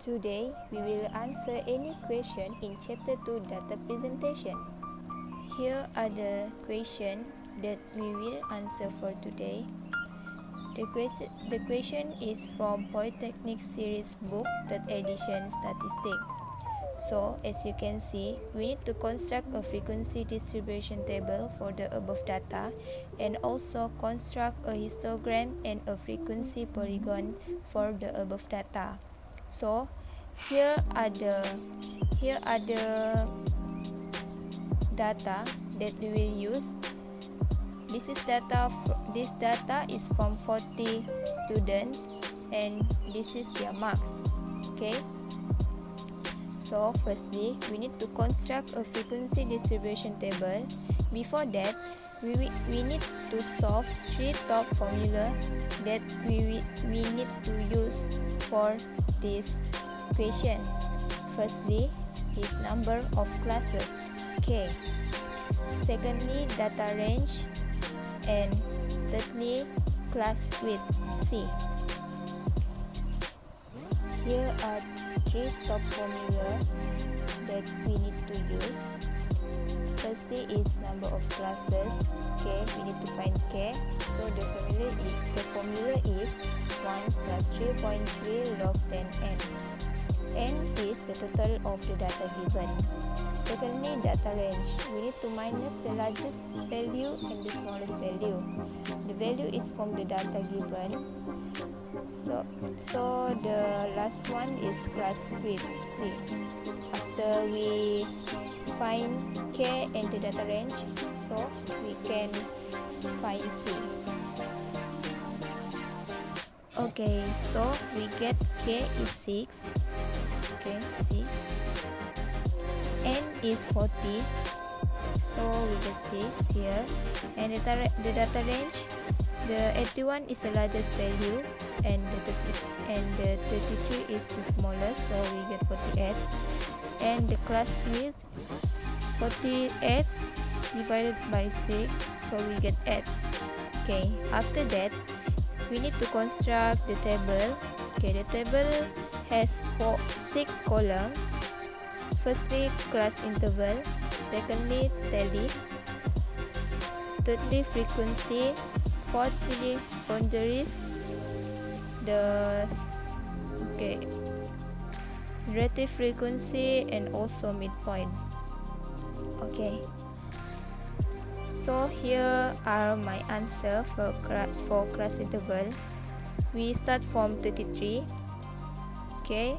Today, we will answer any question in Chapter 2 Data Presentation. Here are the questions that we will answer for today. The question is from Polytechnic Series Book, 3rd edition, Statistic. So, as you can see, we need to construct a frequency distribution table for the above data and also construct a histogram and a frequency polygon for the above data. So, here are the data that we will use. This data is from 40 students and this is their marks. Okay. So firstly, we need to construct a frequency distribution table. Before that, we need to solve three top formula that we need to use for this equation. Firstly is number of classes, K. Secondly, data range, and thirdly, class width, C. Here are three top formula that we need to use. Firstly is number of classes, K. We need to find K. So the formula is 1 plus 3.3 log 10n. N is the total of the data given. Secondly, data range. We need to minus the largest value and the smallest value. The value is from the data given. So the last one is class width, C. After we find K and the data range, so we can find C. Okay, so we get K is 6. Okay, 6. N is 40. So we get 6 here. And the data range, the 81 is the largest value and the 33 is the smallest, so we get 48. And the class width, 48 divided by 6, so we get 8. Okay, after that we need to construct the table. Okay, the table has 6 columns. Firstly, class interval. Secondly, tally. Thirdly, frequency. Fourthly, boundaries. Relative frequency and also midpoint. Okay. So here are my answer for class interval. We start from 33. Okay.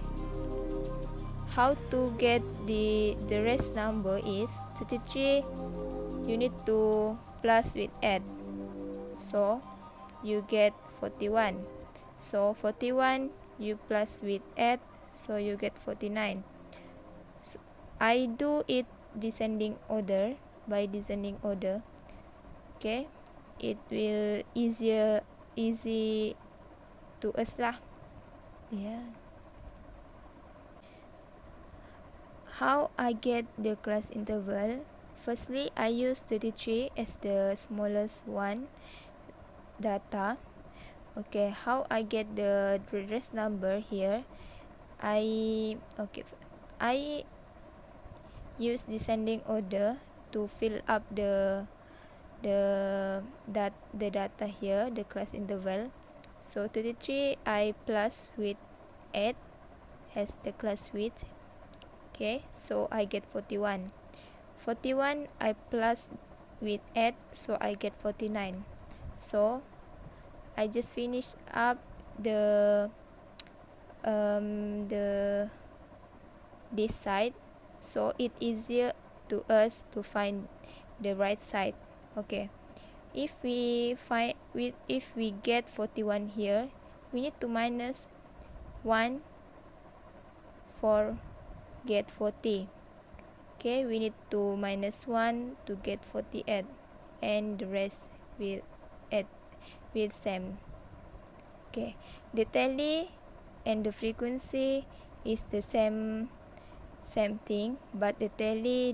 How to get the rest number is 33. You need to plus with 8. So you get 41. So 41 you plus with 8, so you get 49. So I do it descending order, by descending order. Okay, it will easy to us lah. Yeah. How I get the class interval? Firstly, I use 33 as the smallest one data. Okay, how I get the rest number here? I use descending order to fill up the data here, the class interval. So 33 I plus with 8 as the class width. Okay, so I get 41. 41 I plus with 8, so I get 49. So I just finished up this side, so it easier to us to find the right side. Okay, if we get 41 here, we need to minus 1 for get 40. Okay, we need to minus 1 to get 48, and the rest will same. Okay, the tally and the frequency is the same thing, but the tally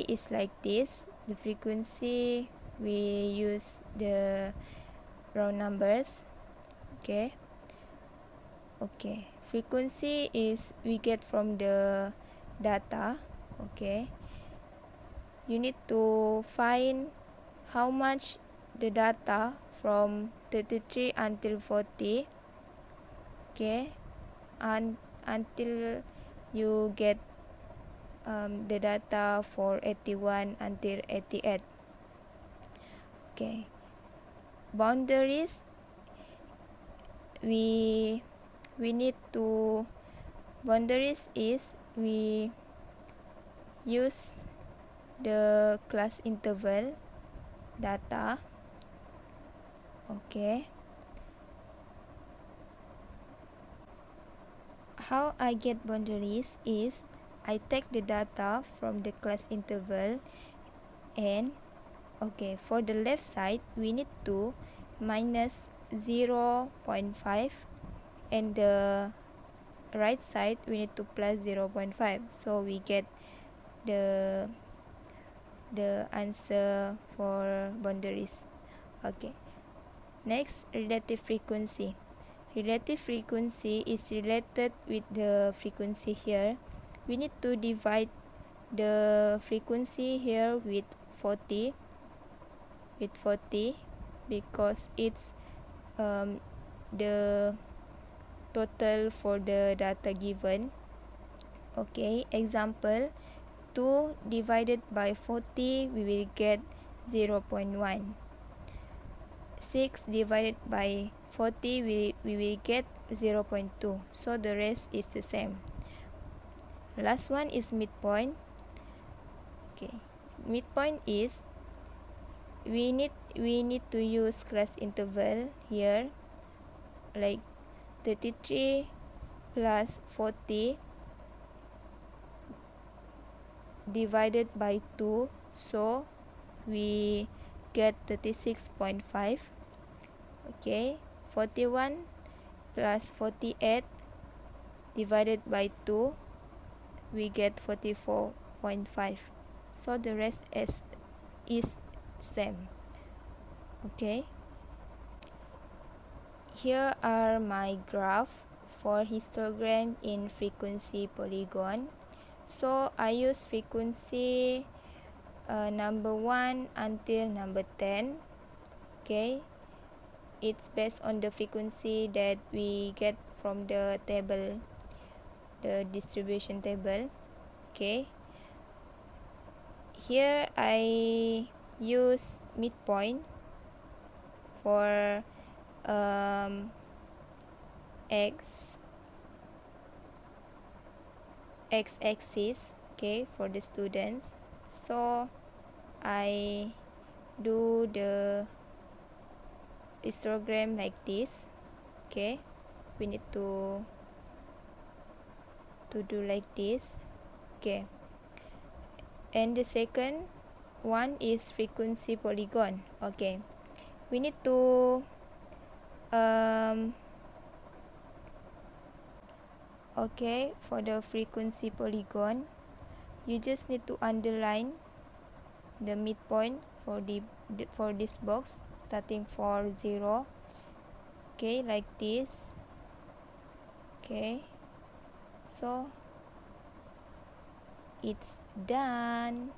is like this. The frequency we use the round numbers. Okay. Okay, frequency is we get from the data. Okay, you need to find how much the data from 33 until 40. Okay, and until you get the data for 81 until 88. Okay, boundaries, we need to boundaries is we use the class interval data. Okay, how I get boundaries is I take the data from the class interval, and okay, for the left side we need to minus 0.5, and the right side we need to plus 0.5, so we get the answer for boundaries. Okay, next, relative frequency. Relative frequency is related with the frequency here. We need to divide the frequency here with 40 because it's the total for the data given. Okay, example, 2 divided by 40 we will get 0.1. 6 divided by 40 we will get 0.2, so the rest is the same. Last one is midpoint. Okay, midpoint is we need to use class interval here, like 33 plus 40 divided by 2, so we get 36.5. Okay, 41 plus 48 divided by 2, we get 44.5, so the rest is same. Okay, here are my graph for histogram in frequency polygon. So I use frequency number 1 until number 10. Okay, it's based on the frequency that we get from the table, the distribution table. Okay, here I use midpoint for x-axis, okay, for the students. So I do the histogram like this. Okay, we need to do like this. Okay, and the second one is frequency polygon. Okay, we need to okay, for the frequency polygon you just need to underline the midpoint for this box starting for 0. Okay, like this. Okay, so it's done.